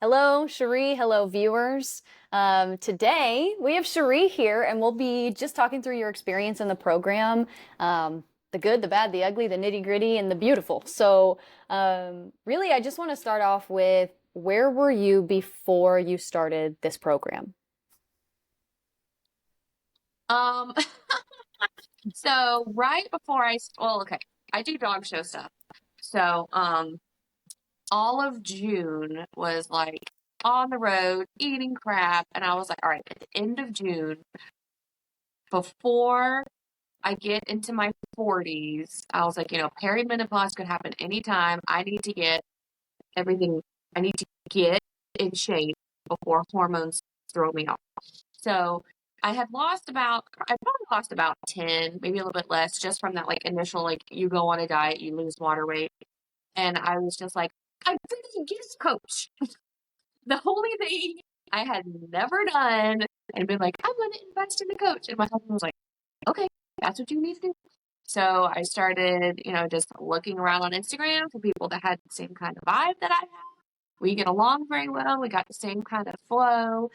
Hello, Cherie. Hello, viewers. Today we have Cherie here, and we'll be just talking through your experience in the program, the good, the bad, the ugly, the nitty-gritty, and the beautiful. Really, I just want to start off with where were you before you started this program? Um, so right before well, okay, I do dog show stuff. So, all of June was like on the road eating crap, and I was like, all right, at the end of June, before I get into my 40s, I was like, perimenopause could happen anytime. I need to get everything, I need to get in shape before hormones throw me off. So I probably lost about 10, maybe a little bit less, just from that like initial, like you go on a diet, you lose water weight. And I was just like, I freaking get a coach. The only thing I had never done and been like, I'm going to invest in a coach. And my husband was like, okay, that's what you need to do. So I started, just looking around on Instagram for people that had the same kind of vibe that I had. We get along very well. We got the same kind of flow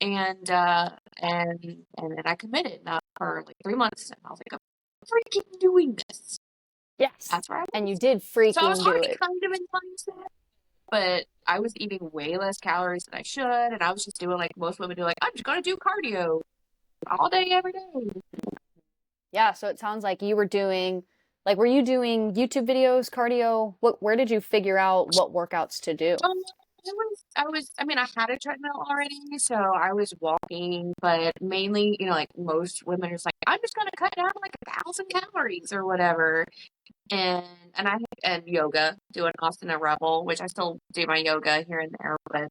and then I committed for like 3 months, and I was like, I'm freaking doing this. Yes. That's where I And you was. did So I was freaking do already it. kind of in mindset, but I was eating way less calories than I should, and I was just doing like most women do, like I'm just gonna do cardio all day, every day. Yeah, so it sounds like you were doing, like, were you doing YouTube videos, cardio? Where did you figure out what workouts to do? I mean, I had a treadmill already, so I was walking, but mainly, like most women are just like, I'm just gonna cut down like 1,000 calories or whatever. and and yoga, doing Asana Rebel, which I still do my yoga here and there, but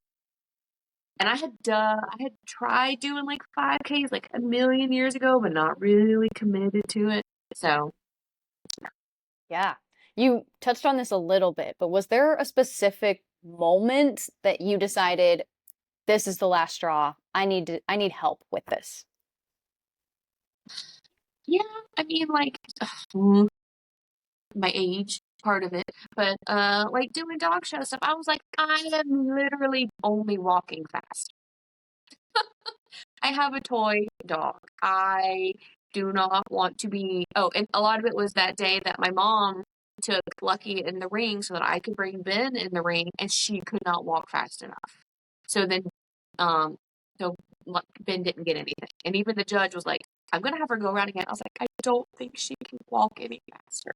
and I had tried doing like 5Ks like a million years ago, but not really committed to it. So Yeah. You touched on this a little bit, but was there a specific moment that you decided this is the last straw? I need help with this. yeah, I mean like my age part of it, but like doing dog show stuff, I was like, I am literally only walking fast. I have a toy dog. I do not want to be. Oh, and a lot of it was that day that my mom took Lucky in the ring so that I could bring Ben in the ring, and she could not walk fast enough. So then, um, so Ben didn't get anything, and even the judge was like, "I'm gonna have her go around again." I was like, "I don't think she can walk any faster."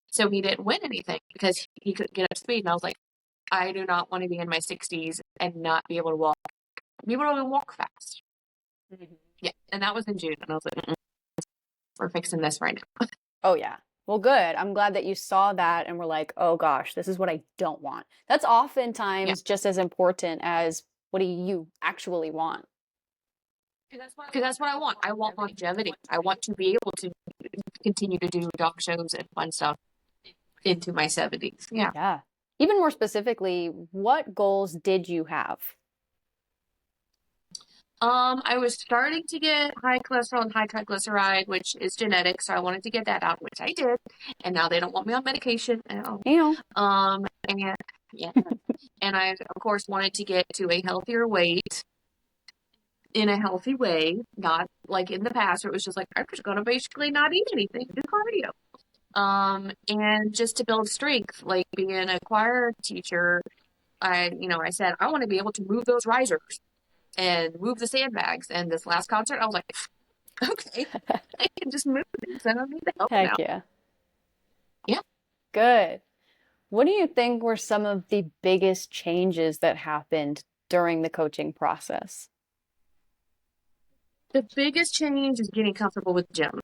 So he didn't win anything because he couldn't get up to speed, and I was like, "I do not want to be in my 60s and not be able to walk. Be able to walk fast." Mhm. Yeah, and that was in June, and I was like, we're fixing this right now. Oh, yeah. Well, good. I'm glad that you saw that and were like, oh gosh, this is what I don't want. That's Yeah, oftentimes just as important as what do you actually want? because that's what I want. I want longevity. I want to be able to continue to do dog shows and fun stuff into my 70s. Yeah. Yeah. Even more specifically, what goals did you have? I was starting to get high cholesterol and high triglyceride, which is genetic, so I wanted to get that out, which I did. And now they don't want me on medication at all. You know, And yeah, and I of course wanted to get to a healthier weight in a healthy way, not like in the past where it was just like I'm just gonna basically not eat anything, do cardio. And just to build strength, like being a choir teacher, I said I want to be able to move those risers and move the sandbags. And this last concert, I was like, okay, I can just move things. I don't need the help now. heck yeah. Yeah. Good. What do you think were some of the biggest changes that happened during the coaching process? The biggest change is getting comfortable with the gym,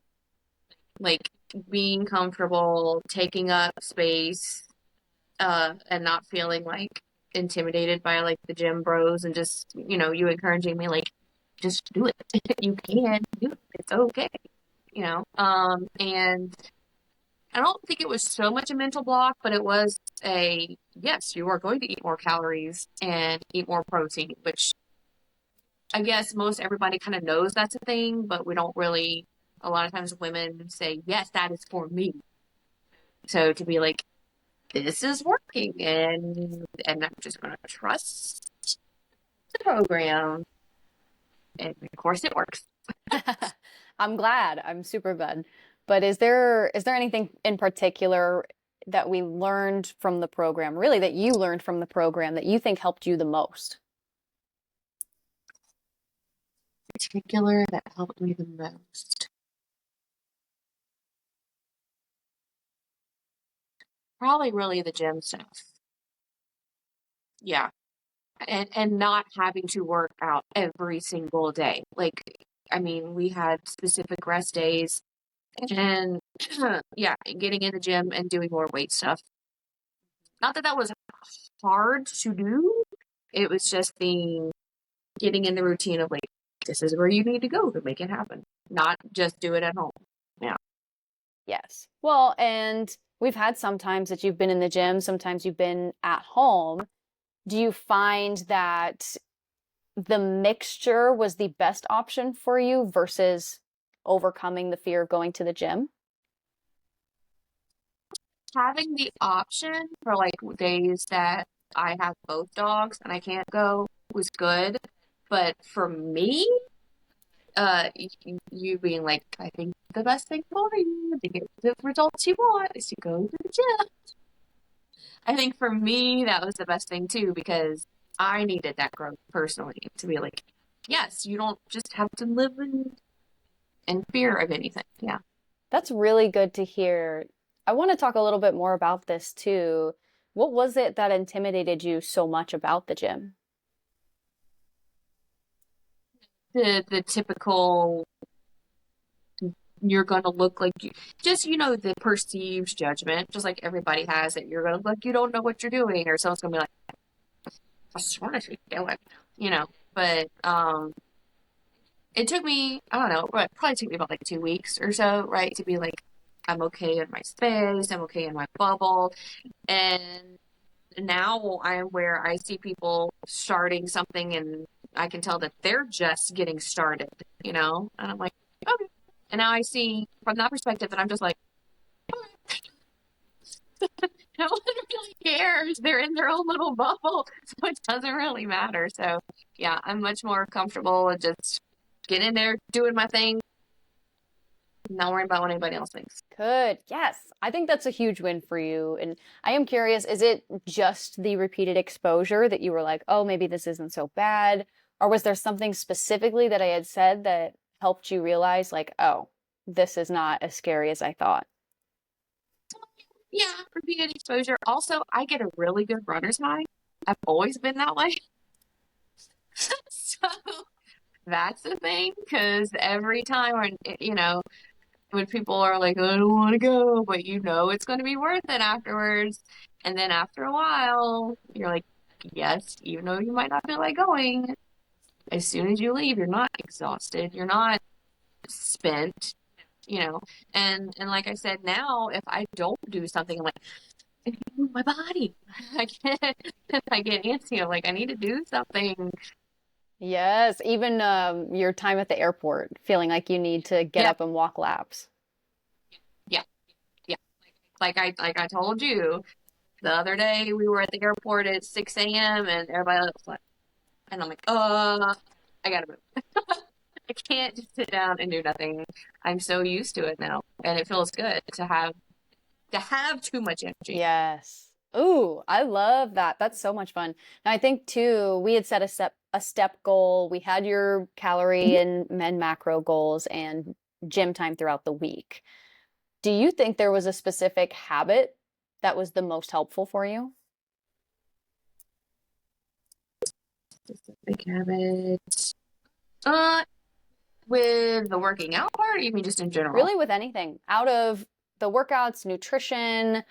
like being comfortable, taking up space, and not feeling like intimidated by like the gym bros and just, you encouraging me like, just do it. You can do it. It's okay. And I don't think it was so much a mental block, but it was yes, you are going to eat more calories and eat more protein, which I guess most everybody kind of knows that's a thing, but we don't really, a lot of times women say, yes, that is for me. So to be like, this is working and I'm just gonna trust. program. And of course it works. I'm glad. I'm super glad. But is there anything in particular that we learned from the program, really that you learned from the program that you think helped you the most? Particular that helped me the most. Probably really the gym stuff. Yeah. And not having to work out every single day. Like, I mean, we had specific rest days and yeah, getting in the gym and doing more weight stuff. Not that that was hard to do. It was just the getting in the routine of like, this is where you need to go to make it happen. Not just do it at home. Yeah. Yes. Well, and we've had some times that you've been in the gym, sometimes you've been at home. Do you find that the mixture was the best option for you versus overcoming the fear of going to the gym? Having the option for like days that I have both dogs and I can't go was good. But for me, you being like, I think the best thing for you to get the results you want is to go to the gym. I think for me, that was the best thing too, because I needed that growth personally to be like, yes, you don't just have to live in fear of anything. Yeah. That's really good to hear. I want to talk a little bit more about this too. What was it that intimidated you so much about the gym? The typical you're gonna look like you just the perceived judgment, just like everybody has it. You're gonna look like you don't know what you're doing, or someone's gonna be like, I swear to doing, you know. But it took me, I don't know, it probably took me about like 2 weeks or so, right, to be like, I'm okay in my space, I'm okay in my bubble. And now I'm where I see people starting something and I can tell that they're just getting started, And I'm like, okay. And now I see from that perspective that I'm just like, no one really cares. They're in their own little bubble, so it doesn't really matter. So yeah, I'm much more comfortable and just getting in there, doing my thing, not worrying about what anybody else thinks. Good. Yes. I think that's a huge win for you. And I am curious, is it just the repeated exposure that you were like, oh, maybe this isn't so bad? Or was there something specifically that I had said that helped you realize, like, oh, this is not as scary as I thought? Yeah, repeated exposure. Also, I get a really good runner's high. I've always been that way. So that's the thing, because every time when people are like, I don't want to go, but it's going to be worth it afterwards. And then after a while, you're like, yes, even though you might not feel like going, as soon as you leave, you're not exhausted, you're not spent, you know. And like I said, now if I don't do something, I'm like, I need to move my body. I can't. I get antsy. I'm like, I need to do something. Yes. Even your time at the airport, feeling like you need to get Yeah, up and walk laps. yeah, yeah. Like I told you the other day, we were at the airport at 6 a.m. and everybody else was like, and I'm like, I gotta move. I can't just sit down and do nothing. I'm so used to it now, and it feels good to have too much energy. Yes. Ooh, I love that. That's so much fun. Now I think too, we had set a step goal. We had your calorie and macro goals and gym time throughout the week. Do you think there was a specific habit that was the most helpful for you? Specific habits. Uh, with the working out part, or you mean just in general? Really with anything, out of the workouts, nutrition,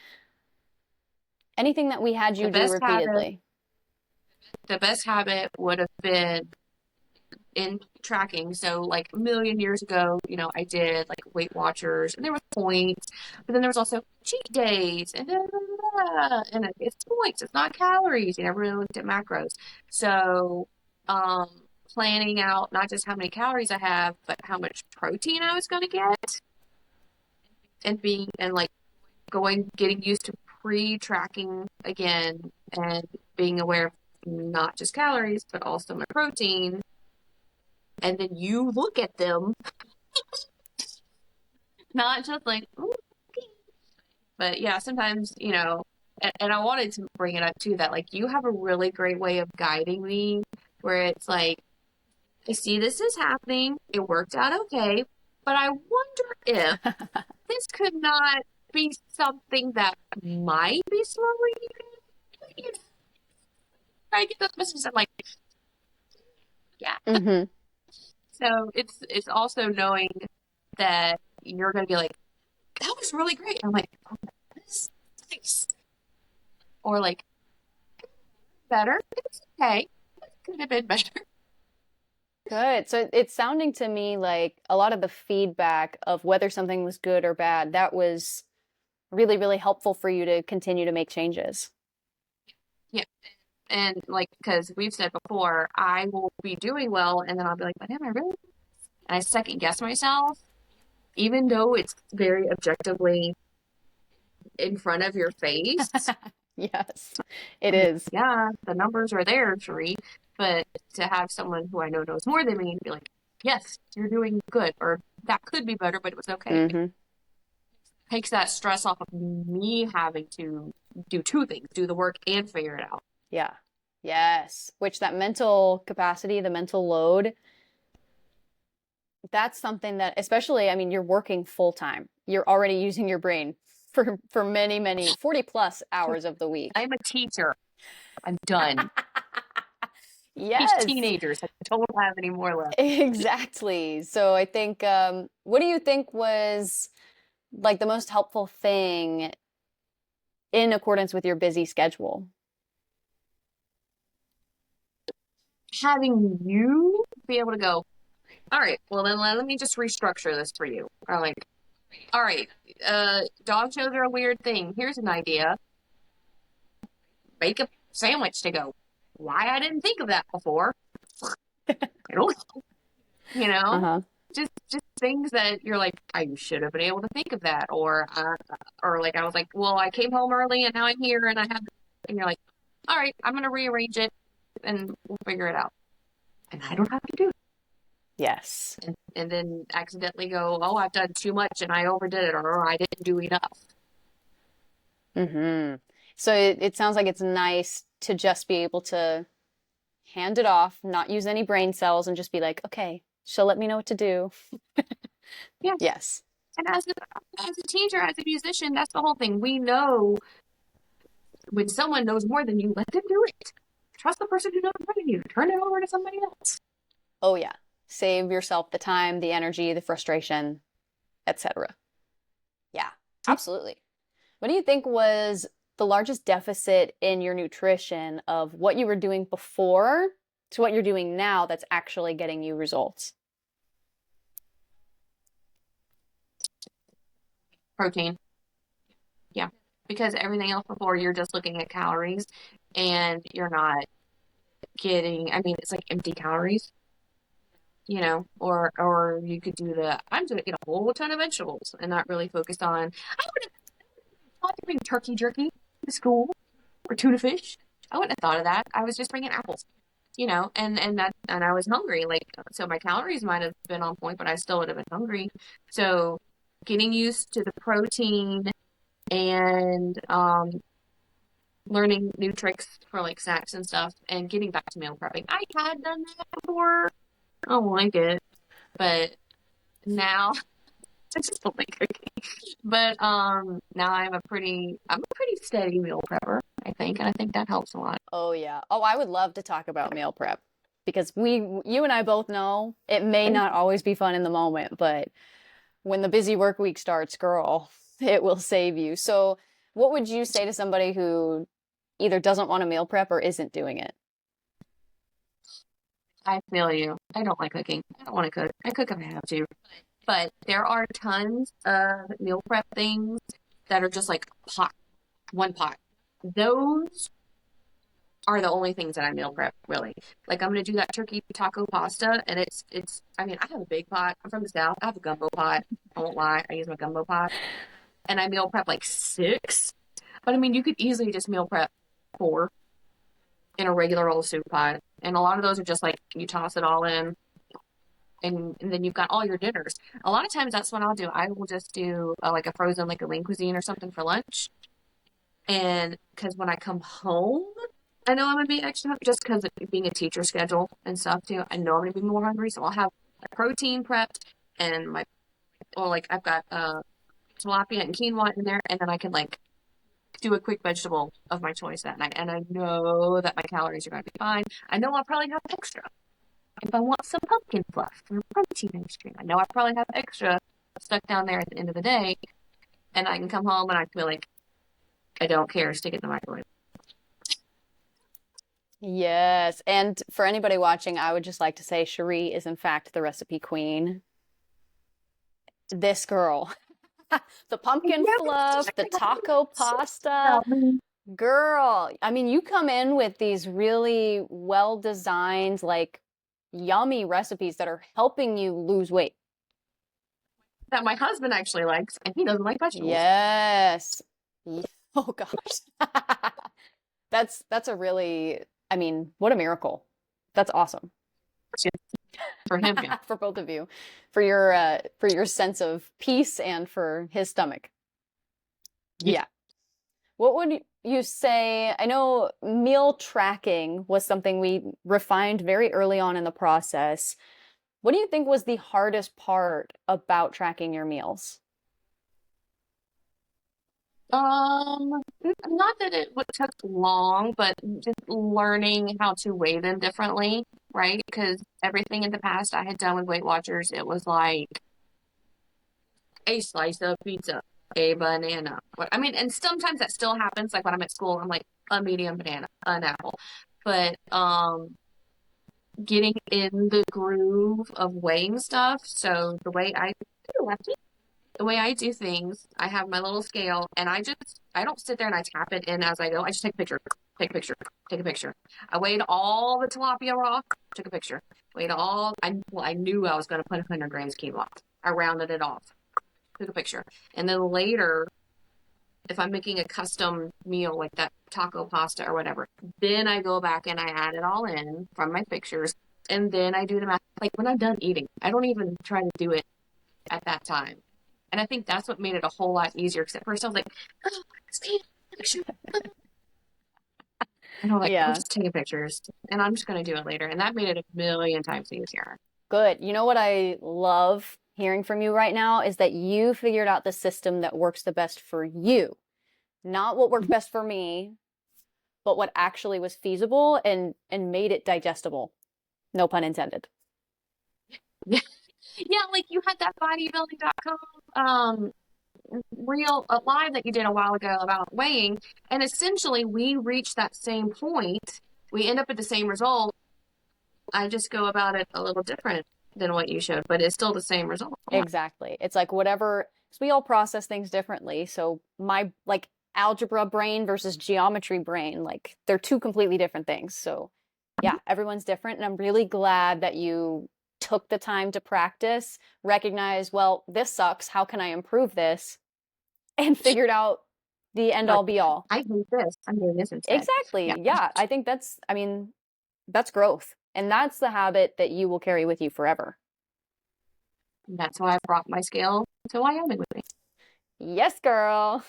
anything that we had The you do best habit, repeatedly. the best habit would have been in tracking. So like a million years ago, I did like Weight Watchers and there was points, but then there was also cheat days and and it's points, it's not calories. You never really looked at macros. So um planning out not just how many calories I have, but how much protein I was gonna get and being and like getting used to pre-tracking again and being aware of not just calories, but also my protein. And then you look at them, not just like, "Ooh, okay." But yeah, sometimes, and I wanted to bring it up too, that like you have a really great way of guiding me where it's like, I see this is happening. It worked out okay, but I wonder if this could not be something that might be slowing you. I get those messages. I'm like, yeah. Mm-hmm. So it's also knowing that you're gonna be like, that was really great. I'm like, oh, this nice. Or like, better. It's okay. It could have been better. Good. So it's sounding to me like a lot of the feedback of whether something was good or bad, that was really, really helpful for you to continue to make changes. Yeah. And like, because we've said before, I will be doing well, and then I'll be like, but am I really? And I second guess myself, even though it's very objectively in front of your face. Yes, it I'm like, is. yeah, the numbers are there, Cherie. But to have someone who I know knows more than me and be like, yes, you're doing good, or that could be better, but it was okay. Mm-hmm. Takes that stress off of me having to do two things, do the work and figure it out. Yeah. Yes. Which that mental capacity, the mental load, that's something that, especially, I mean, you're working full time. You're already using your brain for many, many 40 plus hours of the week. I'm a teacher. I'm done. Teach Yes, teenagers. I don't have any more left. exactly. So I think, what do you think was like the most helpful thing in accordance with your busy schedule? Having you be able to go, all right, well then let me just restructure this for you. Or like, all right, dog shows are a weird thing. Here's an idea. Make a sandwich to go. Why I didn't think of that before. I don't, you know, Uh-huh. just things that you're like, I should have been able to think of that. Or like I was like, well, I came home early and now I'm here and I have, and you're like, all right, I'm gonna rearrange it and we'll figure it out. And I don't have to do it. Yes. And then accidentally go, oh, I've done too much and I overdid it or I didn't do enough. Mm-hmm. So it sounds like it's nice to just be able to hand it off, not use any brain cells, and just be like, okay, she'll let me know what to do. Yeah. Yes. And as a teacher, as a musician, that's the whole thing. We know when someone knows more than you, let them do it. Trust the person who knows more than you. Turn it over to somebody else. Oh, yeah. Save yourself the time, the energy, the frustration, etc. Yeah, absolutely. What do you think was the largest deficit in your nutrition of what you were doing before to what you're doing now that's actually getting you results? Protein. Yeah. Because everything else before, you're just looking at calories and you're not getting, I mean, it's like empty calories, or you could do I'm going to eat a whole ton of vegetables and not really focused on, I would have thought to bring turkey jerky to school or tuna fish. I wouldn't have thought of that. I was just bringing apples, and I was hungry. Like, so my calories might have been on point, but I still would have been hungry. So getting used to the protein and learning new tricks for like snacks and stuff and getting back to meal prepping. I had done that before. I don't like it, but now I just don't like cooking. But now I'm a pretty steady meal prepper, I think, and I think that helps a lot. Oh, yeah. Oh, I would love to talk about meal prep because you and I both know it may not always be fun in the moment, but when the busy work week starts, girl, it will save you. So, what would you say to somebody who either doesn't want to meal prep or isn't doing it? I feel you. I don't like cooking. I don't want to cook. I cook if I have to. But there are tons of meal prep things that are just like pot, one pot. Those are the only things that I meal prep, really. Like I'm gonna do that turkey taco pasta and I mean, I have a big pot. I'm from the South. I have a gumbo pot. I won't lie. I use my gumbo pot. And I meal prep like six. But I mean, you could easily just meal prep four. in a regular old soup pot. And a lot of those are just like you toss it all in and then you've got all your dinners. A lot of times that's what I'll do. I will just do like a frozen like a lean cuisine or something for lunch. And because when I come home, I know I'm gonna be extra hungry just because of being a teacher schedule and stuff too. I know I'm gonna be more hungry, so I'll have my protein prepped and my or like I've got tilapia and quinoa in there, and then I can like do a quick vegetable of my choice that night. And I know that my calories are gonna be fine. I know I'll probably have extra if I want some pumpkin fluff or protein ice cream. I know I probably have extra stuck down there at the end of the day, and I can come home and I feel like I don't care. Stick it in the microwave. Yes. And for anybody watching, I would just like to say Cherie is in fact the recipe queen. This girl. The pumpkin fluff, the taco pasta. Girl, I mean, you come in with these really well-designed, like yummy recipes that are helping you lose weight. That my husband actually likes, and he doesn't like vegetables. Yes. Oh gosh. That's a really, I mean, what a miracle. That's awesome. For him, yeah. For both of you, for your sense of peace and for his stomach. Yeah. Yeah. What would you say? I know meal tracking was something we refined very early on in the process. What do you think was the hardest part about tracking your meals? Not that it would took long, but just learning how to weigh them differently, right? Because everything in the past I had done with Weight Watchers, it was like a slice of pizza, a banana. I mean, and sometimes that still happens. Like when I'm at school, I'm like a medium banana, an apple. But getting in the groove of weighing stuff. So the way I do things, I have my little scale and I don't sit there and I tap it in as I go. I just take a picture, take a picture, take a picture. I weighed all the tilapia raw, took a picture. Weighed all, I knew I was going to put 100 grams quinoa. I rounded it off, took a picture. And then later, if I'm making a custom meal like that taco pasta or whatever, then I go back and I add it all in from my pictures. And then I do the math. Like when I'm done eating, I don't even try to do it at that time. And I think that's what made it a whole lot easier. Because at first I was like, oh, picture. And I'm like, I'm Yeah, just taking pictures and I'm just going to do it later. And that made it a million times easier. good. You know what I love hearing from you right now is that you figured out the system that works the best for you, not what worked best for me, but what actually was feasible and made it digestible. No pun intended. Yeah. Yeah, like you had that bodybuilding.com real live that you did a while ago about weighing, and essentially we reach that same point. We end up at the same result. I just go about it a little different than what you showed, but it's still the same result. Yeah. Exactly. It's like whatever, because we all process things differently. So my like algebra brain versus geometry brain, like they're two completely different things. So yeah, everyone's different. And I'm really glad that you took the time to practice, recognize, well, this sucks. How can I improve this? And figured out the end Like, all be all. I hate this. I'm doing this instead. Yeah. Exactly. Yeah. I think that's, I mean, that's growth. And that's the habit that you will carry with you forever. That's why I brought my scale to Wyoming with me. Yes, girl.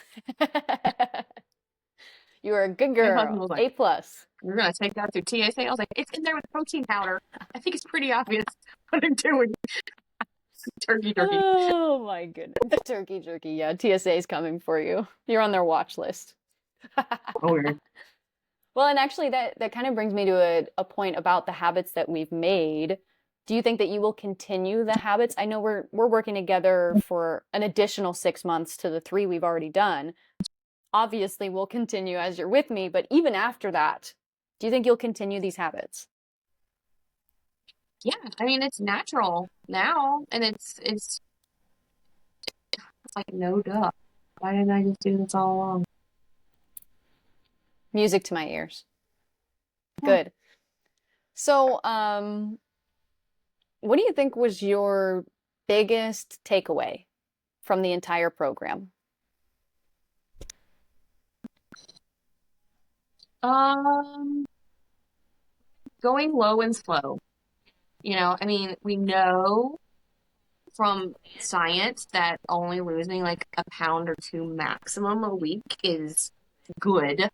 You are a good My husband girl. was like, A plus. we're going to take that through TSA. I was like, it's in there with protein powder. I think it's pretty obvious what I'm doing. Turkey jerky. Oh my goodness. The turkey jerky. Yeah, TSA is coming for you. You're on their watch list. Oh, weird. Well, and actually that kind of brings me to a point about the habits that we've made. Do you think that you will continue the habits? I know we're working together for an additional 6 months to the 3 we've already done. Obviously, we'll continue as you're with me, but even after that, do you think you'll continue these habits? Yeah, I mean it's natural now, and it's like no duh. Why didn't I just do this all along? Music to my ears. Yeah. Good. So, what do you think was your biggest takeaway from the entire program? Um, going low and slow. I mean, we know from science that only losing like a pound or two maximum a week is good,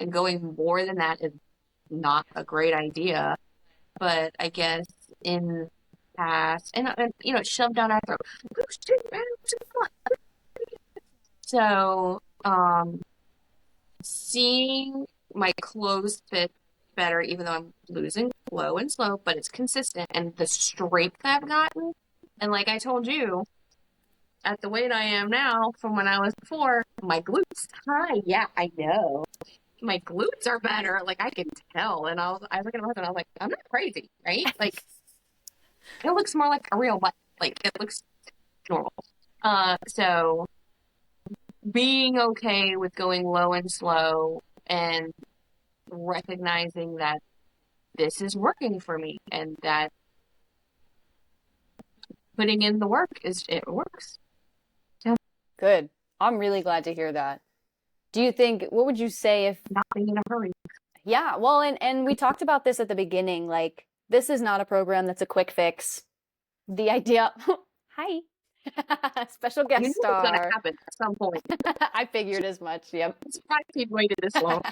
and going more than that is not a great idea. But I guess in past and shoved down our throat. So, seeing my clothes fit better, even though I'm losing low and slow, but it's consistent and the strength I've gotten. And like I told you, at the weight I am now from when I was before, my glutes. Hi, yeah, I know. My glutes are better. Like I can tell. And I was looking at my husband, I was like, I'm not crazy, right? Like it looks more like a real butt. Like it looks normal. So being okay with going low and slow and recognizing that this is working for me and that putting in the work it works. So Good. I'm really glad to hear that. Do you think, what would you say if, not being in a hurry. yeah, well, and we talked about this at the beginning, like, this is not a program that's a quick fix. The idea, hi, special You guest know it's gonna star. happen at some point. I figured as much, yep. I'm surprised people waited this long.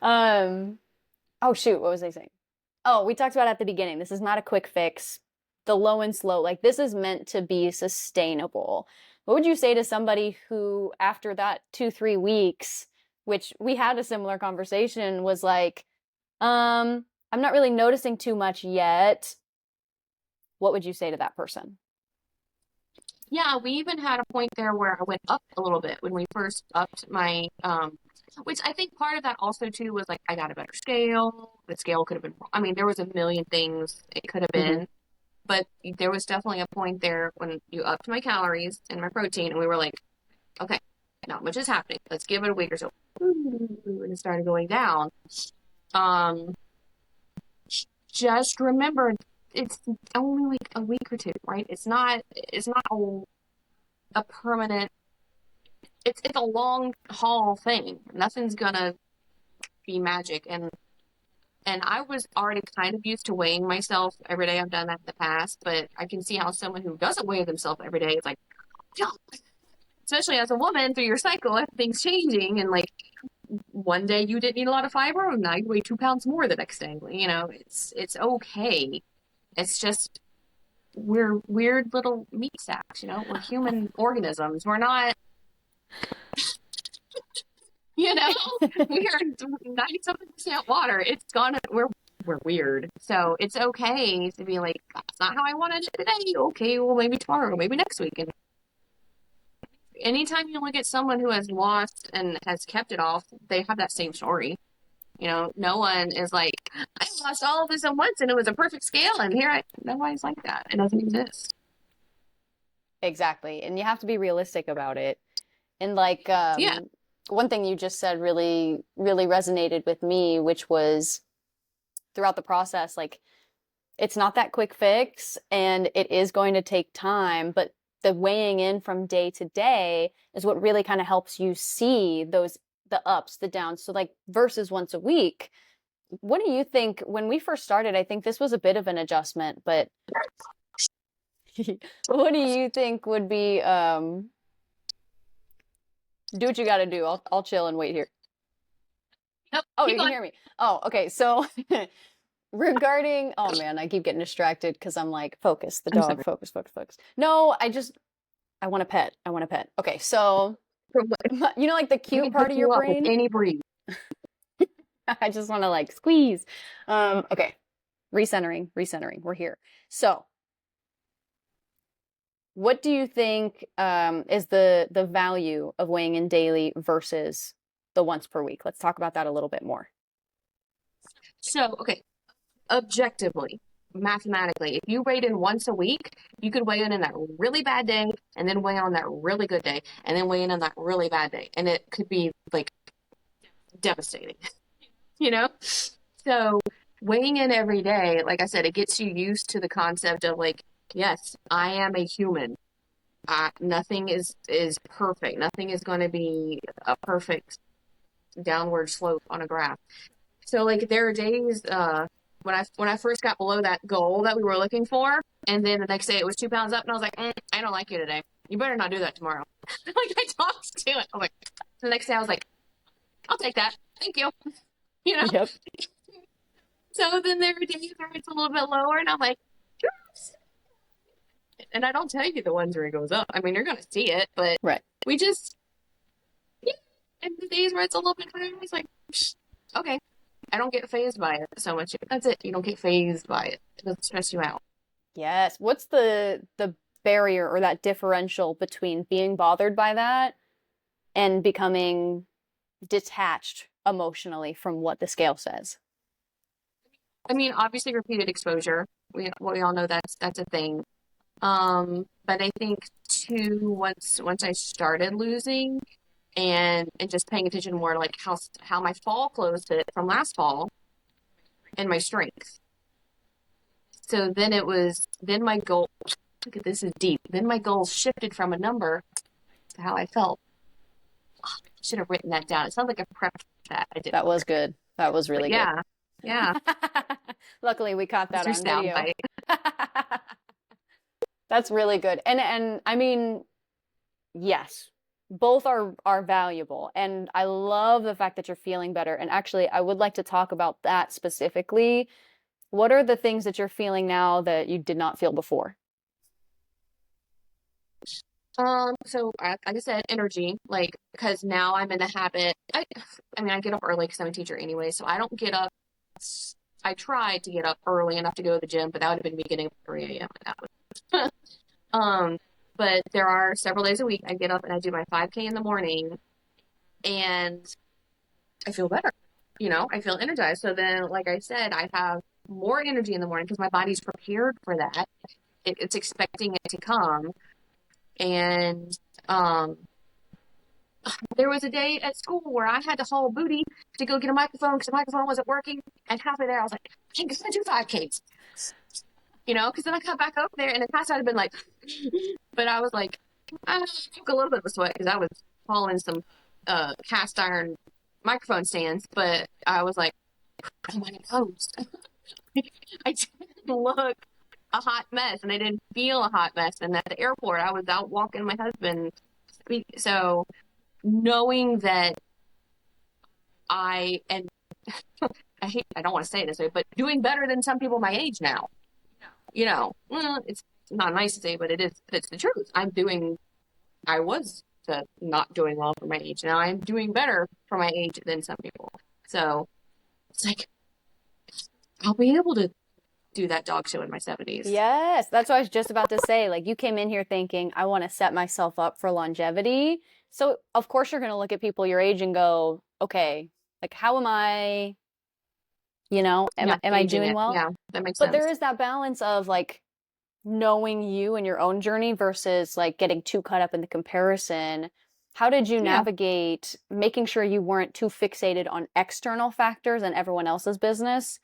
Um, oh shoot, what was I saying? Oh, we talked about at the beginning, this is not a quick fix. The low and slow, like this is meant to be sustainable. What would you say to somebody who, after that 2, 3 weeks, which we had a similar conversation, was like, I'm not really noticing too much yet. What would you say to that person? Yeah, we even had a point there where I went up a little bit when we first upped my which I think part of that also too was like I got a better scale. The scale could have been, I mean, there was a million things it could have Hmm. been, but there was definitely a point there when you upped my calories and my protein and we were like, okay, not much is happening. Let's give it a week or so. And it started going down. Um, just remember it's only like a week or two, right? It's not a permanent, it's a long haul thing. Nothing's gonna be magic. And I was already kind of used to weighing myself every day. I've done that in the past, but I can see how someone who doesn't weigh themselves every day is like, yeah, especially as a woman through your cycle, everything's changing. And like one day you didn't eat a lot of fiber, and now you weigh 2 pounds more the next day. It's okay. It's just we're weird little meat sacks, we're human organisms. We're not, you know, we are 90-something% water. We're weird. So it's okay to be like, that's not how I wanted it today. Okay, well maybe tomorrow, maybe next week. And anytime you look at someone who has lost and has kept it off, they have that same story. No one is like, I lost all of this at once and it was a perfect scale, and nobody's like that. It doesn't exist. Exactly. And you have to be realistic about it. And like Yeah. one thing you just said really, really resonated with me, which was throughout the process, like it's not that quick fix and it is going to take time, but the weighing in from day to day is what really kind of helps you see the ups, the downs. So like versus once a week, what do you think when we first started? I think this was a bit of an adjustment, but what do you think would be do what you got to do. I'll chill and wait here. Nope. Oh, Keep you can going. hear me. Oh, okay. So regarding, oh man, I keep getting distracted because I'm like, focus, the I'm dog, sorry. focus, focus, focus. No, I want a pet. I want a pet. Okay, so like the We cute can part hook of you your up with brain? any breed. I just want to like squeeze. Okay, recentering, recentering. We're here. So, what do you think is the value of weighing in daily versus the once per week? Let's talk about that a little bit more. So, okay, objectively, mathematically, if you weighed in once a week, you could weigh in that really bad day and then weigh in on that really good day and then weigh in on that really bad day. And it could be like devastating, you know? So weighing in every day, like I said, it gets you used to the concept of like, yes, I am a human. Nothing is perfect. Nothing is going to be a perfect downward slope on a graph. So like there are days, when I first got below that goal that we were looking for, and then the next day it was 2 pounds up, and I was like, I don't like you today. You better not do that tomorrow. Like I talked to it. I was like, the next day I was like, I'll take that. Thank you. You know. Yep. So then there were days where it's a little bit lower, and I'm like, "Oops." And I don't tell you the ones where it goes up. I mean, you're gonna see it, but Right. we just, yeah. And the days where it's a little bit higher, it's like, okay, I don't get phased by it so much. That's it. You don't get phased by it. It doesn't stress you out. Yes. What's the barrier or that differential between being bothered by that and becoming detached emotionally from what the scale says? I mean, obviously, repeated exposure. We all know that's a thing. But I think too, once I started losing and just paying attention more, like how my fall clothes fit from last fall and my strength. So then my goal. Look at this is deep. Then my goal shifted from a number to how I felt. I should have written that down. It sounds like I prepped that. I didn't. That was good. That was But really good. yeah, yeah. Luckily, we caught That's that your on video. soundbite. That's really good. And I mean, yes, both are valuable. And I love the fact that you're feeling better. And actually, I would like to talk about that specifically. What are the things that you're feeling now that you did not feel before? So like I said, energy, like, because now I'm in the habit. I mean, I get up early because I'm a teacher anyway, so I don't get up. I tried to get up early enough to go to the gym, but that would have been me getting up at 3 a.m. and that was, um, but there are several days a week I get up and I do my 5K in the morning, and I feel better. I feel energized. So then, like I said, I have more energy in the morning because my body's prepared for that. It's expecting it to come, and um there was a day at school where I had to haul booty to go get a microphone because the microphone wasn't working. And halfway there, I was like, I guess I do 5Ks, because then I got back over there and the past I'd have been like, but I was like, I took a little bit of a sweat because I was hauling some cast iron microphone stands, but I was like, oh my toast. I didn't look a hot mess and I didn't feel a hot mess. And at the airport, I was out walking my husband. So knowing that I and I don't want to say it this way, but doing better than some people my age now. It's not nice to say, but it's the truth. I was not doing well for my age. Now I'm doing better for my age than some people. So it's like I'll be able to do that dog show in my 70s. Yes, that's what I was just about to say. Like you came in here thinking, I want to set myself up for longevity. So of course you're going to look at people your age and go, okay, like how am I, Yeah, am I aging doing it. well? Yeah, that makes But there sense. is that balance of like knowing you and your own journey versus like getting too caught up in the comparison. How did you Yeah. navigate making sure you weren't too fixated on external factors and everyone else's business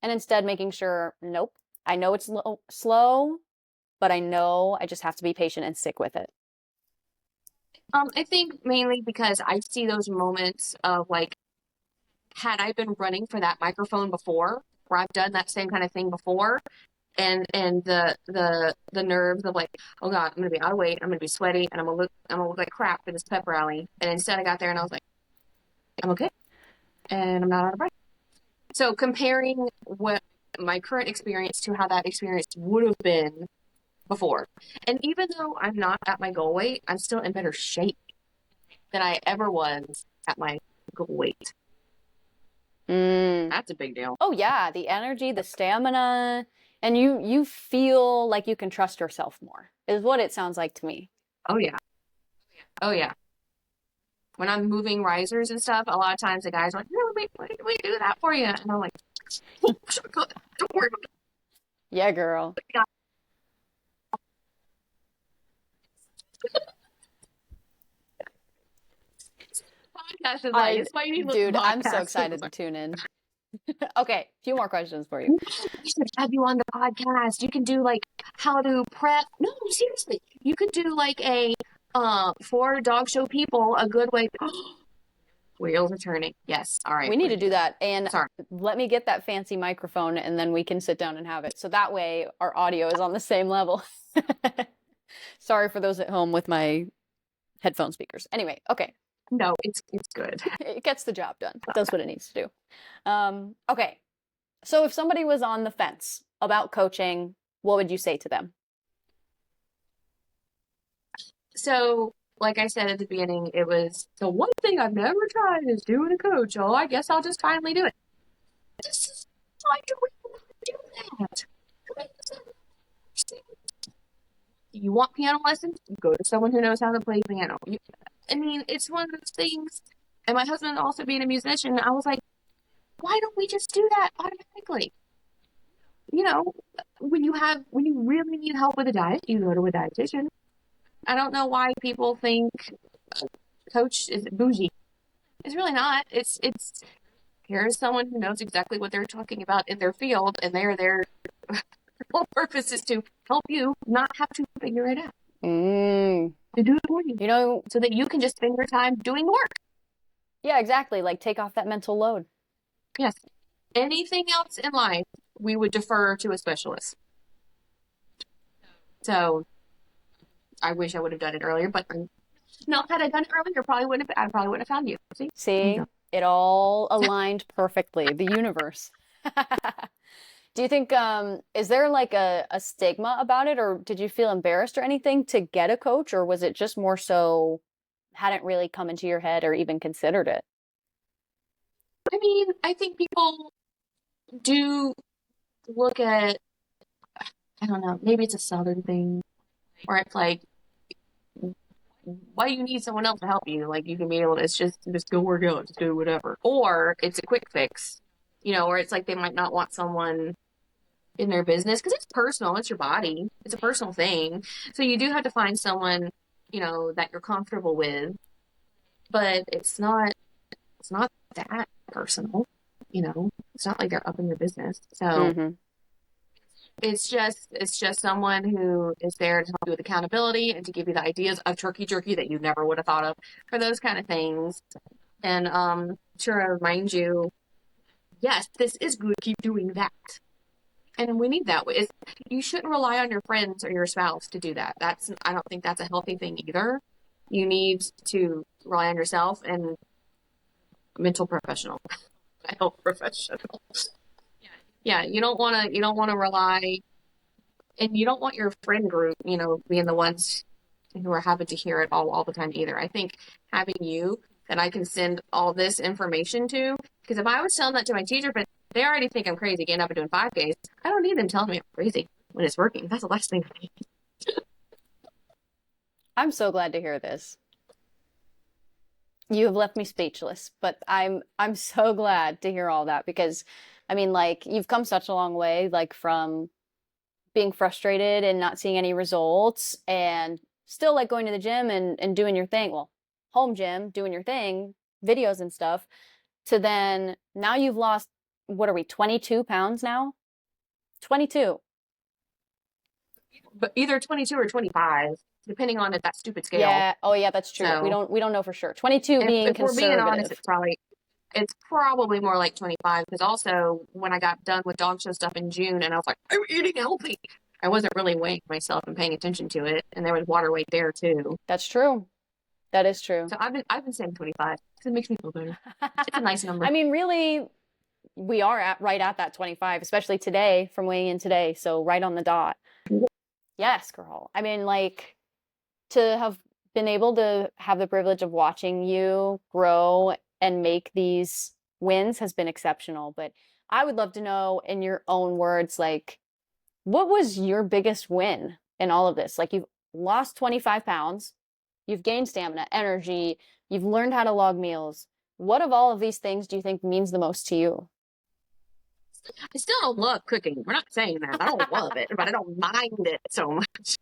and instead making sure, nope, I know it's slow, but I know I just have to be patient and stick with it. I think mainly because I see those moments of like, had I been running for that microphone before, where I've done that same kind of thing before, and the nerves of like, oh God, I'm gonna be out of weight, I'm gonna be sweaty, and I'm gonna look like crap for this pep rally. And instead I got there and I was like, I'm okay, and I'm not out of breath. So comparing what my current experience to how that experience would have been before. And even though I'm not at my goal weight, I'm still in better shape than I ever was at my goal weight. Mm. That's a big deal. Oh yeah, the energy, the stamina, and you feel like you can trust yourself more, is what it sounds like to me. Oh yeah. Oh yeah. When I'm moving risers and stuff, a lot of times the guys are like, no, we do that for you. And I'm like, oh, don't worry about Yeah, girl. it. Podcast is like, I, it's why you need to listen dude, to I'm so podcasts. excited to tune in. Okay, a few more questions for you. We should have you on the podcast. You can do like how to prep. No, seriously. You could do like a for dog show people a good way. Wheels are turning. Yes. All right. We need to do that. And Sorry. let me get that fancy microphone and then we can sit down and have it. So that way our audio is on the same level. Sorry for those at home with my headphone speakers. Anyway, okay. No, it's good. It gets the job done. It does what it needs to do. Okay. So if somebody was on the fence about coaching, what would you say to them? So, like I said at the beginning, it was the one thing I've never tried is doing a coach. Oh, I guess I'll just finally do it. This is why do we want to do that? You want piano lessons? You go to someone who knows how to play piano. I mean, it's one of those things. And my husband also being a musician, I was like, why don't we just do that automatically? You know, when you really need help with a diet, you go to a dietitian. I don't know why people think coach is bougie. It's really not. It's here's someone who knows exactly what they're talking about in their field, and they're their whole purpose is to help you not have to figure it out. To do it for you. You know, so that you can just spend your time doing the work. Yeah, exactly. Like take off that mental load. Yes. Anything else in life, we would defer to a specialist. So I wish I would have done it earlier, but no, had I done it earlier, I probably wouldn't have found you. See, it all aligned perfectly. The universe. Do you think, is there like a stigma about it, or did you feel embarrassed or anything to get a coach, or was it just more so hadn't really come into your head or even considered it? I mean, I think people do look at, I don't know, maybe it's a Southern thing, where it's like, why do you need someone else to help you? Like you can be able to, it's just go work out, just do whatever. Or it's a quick fix, or it's like they might not want someone in their business because it's personal, it's your body, it's a personal thing. So you do have to find someone, that you're comfortable with, but it's not that personal, it's not like they're up in your business. So it's just someone who is there to help you with accountability and to give you the ideas of turkey jerky that you never would have thought of for those kind of things. And to remind you, yes, this is good, keep doing that. And we need that. You shouldn't rely on your friends or your spouse to do that. I don't think that's a healthy thing either. You need to rely on yourself and mental professional, health professional. Yeah, you don't want to rely, and you don't want your friend group, being the ones who are having to hear it all the time either. I think having you that I can send all this information to, because if I was telling that to my teacher, but they already think I'm crazy getting up and doing 5Ks, I don't need them telling me I'm crazy when it's working. That's the last thing I need. I'm so glad to hear this. You have left me speechless, but I'm so glad to hear all that because I mean like you've come such a long way like from being frustrated and not seeing any results and still like going to the gym and doing your thing. Well, home gym, doing your thing, videos and stuff, to then now you've lost, what are we, 22 pounds now? 22. But either 22 or 25, depending on that stupid scale. Yeah. Oh yeah, that's true. So, we don't know for sure. 22 being if conservative. we're being honest, it's probably more like 25 because also when I got done with dog show stuff in June and I was like, I'm eating healthy. I wasn't really weighing myself and paying attention to it. And there was water weight there too. That's true. That is true. So I've been saying 25 because it makes me feel better. It's a nice number. I mean, really, we are right at that 25, especially today from weighing in today. So right on the dot. Yes, girl. I mean, like to have been able to have the privilege of watching you grow and make these wins has been exceptional. But I would love to know in your own words, like, what was your biggest win in all of this? Like, you've lost 25 pounds, you've gained stamina, energy, you've learned how to log meals. What of all of these things do you think means the most to you? I still don't love cooking. We're not saying that. I don't love it, but I don't mind it so much.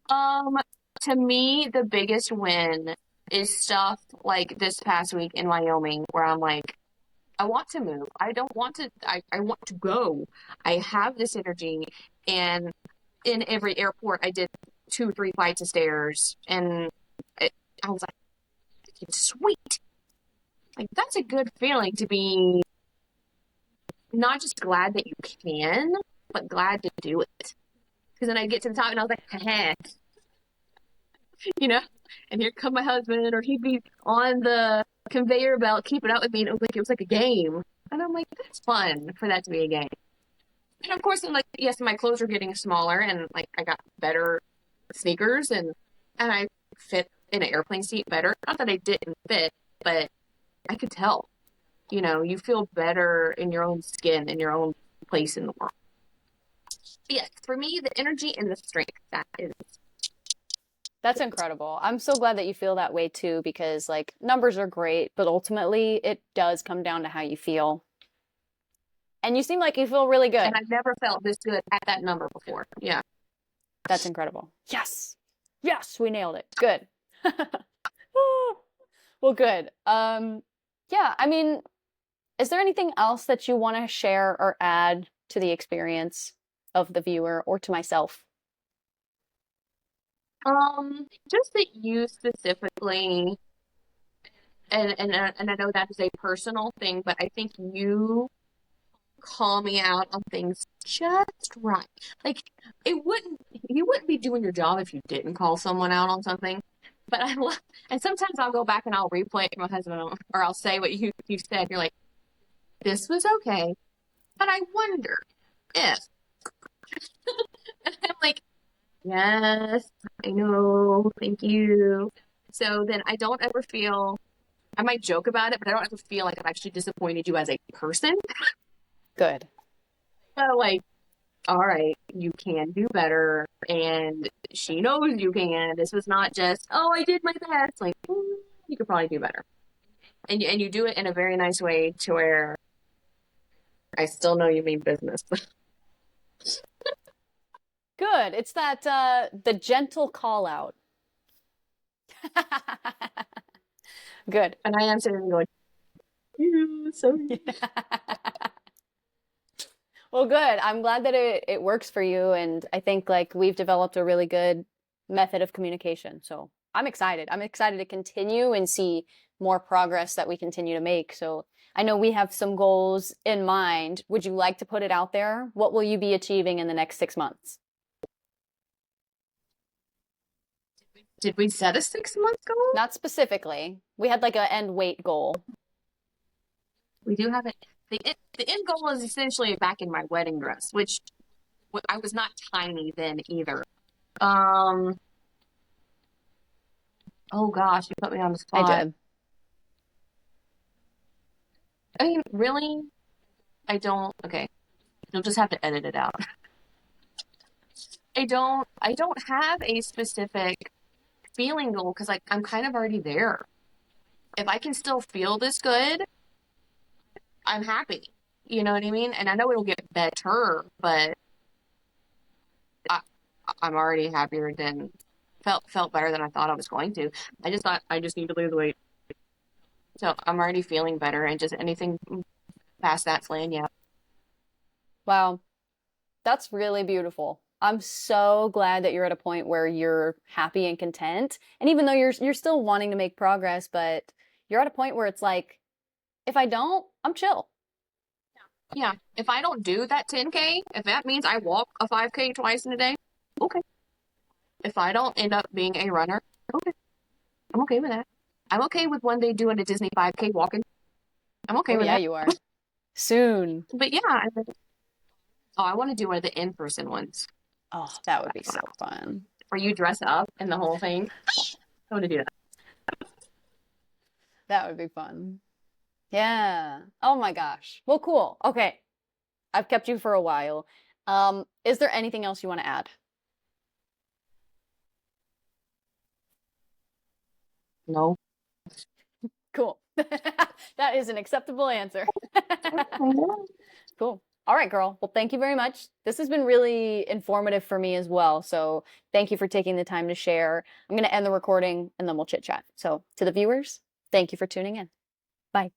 To me, the biggest win is stuff like this past week in Wyoming where I'm like, I want to move. I don't want to, I want to go. I have this energy. And in every airport, I did 2-3 flights of stairs. And I was like, it's sweet. Like that's a good feeling to be not just glad that you can, but glad to do it. Because then I get to the top and I was like, haha, you know, and here come my husband, or he'd be on the conveyor belt keeping up with me, and it was like a game. And I'm like, that's fun for that to be a game. And of course, I'm like, yes, my clothes are getting smaller, and like I got better sneakers, and I fit in an airplane seat better. Not that I didn't fit, but I could tell. You feel better in your own skin, in your own place in the world. But yes, for me, the energy and the strength, that is. That's incredible. I'm so glad that you feel that way too, because like numbers are great, but ultimately it does come down to how you feel. And you seem like you feel really And good. I've never felt this good at that number before. Yeah. That's incredible. Yes. Yes, we nailed it. Good. Well, good. Yeah, I mean, is there anything else that you want to share or add to the experience of the viewer or to myself? Just that you specifically, and I know that is a personal thing, but I think you call me out on things just right. Like you wouldn't be doing your job if you didn't call someone out on something. But I love, and sometimes I'll go back and I'll replay it to my husband, or I'll say what you said. You're like, this was okay, but I wonder if. And I'm like, yes, I know, thank you. So then I don't ever feel, I might joke about it, but I don't ever feel like I've actually disappointed you as a person. Good. So like, all right, you can do better, and she knows you can. This was not just, oh, I did my best. Like, you could probably do better, and you do it in a very nice way to where I still know you mean business. Good. It's that the gentle call out. Good. And I am sitting there going, yeah, sorry. Well, good. I'm glad that it works for you. And I think like we've developed a really good method of communication. So I'm excited. I'm excited to continue and see more progress that we continue to make. So I know we have some goals in mind. Would you like to put it out there? What will you be achieving in the next 6 months? Did we set a 6 month goal? Not specifically. We had like a end weight goal. We do have it. The end goal is essentially back in my wedding dress, which I was not tiny then either. Um, oh gosh, you put me on the I spot. did. I mean, really? I don't. Okay, you'll just have to edit it out. I don't have a specific feeling goal because like I'm kind of already there. If I can still feel this good, I'm happy. You know what I mean? And I know it'll get better, but I, I'm already happier than felt better than I thought I was going to. I just thought I just need to lose weight. So I'm already feeling better and just anything past that plan, yeah. Wow. That's really beautiful. I'm so glad that you're at a point where you're happy and content. And even though you're still wanting to make progress, but you're at a point where it's like, if I don't, I'm chill. Yeah. If I don't do that 10K, if that means I walk a 5K twice in a day, okay. If I don't end up being a runner, okay. I'm okay with that. I'm okay with one day doing a Disney 5K walking. I'm okay Oh with yeah, that. you are. Soon. But yeah, I want to do one of the in-person ones. Oh, that would be so fun. Where you dress up and the whole thing. I want to do that. That would be fun. Yeah. Oh my gosh. Well, cool. Okay. I've kept you for a while. Is there anything else you want to add? No. Cool. That is an acceptable answer. Cool. All right, girl. Well, thank you very much. This has been really informative for me as well. So thank you for taking the time to share. I'm going to end the recording and then we'll chit chat. So to the viewers, thank you for tuning in. Bye.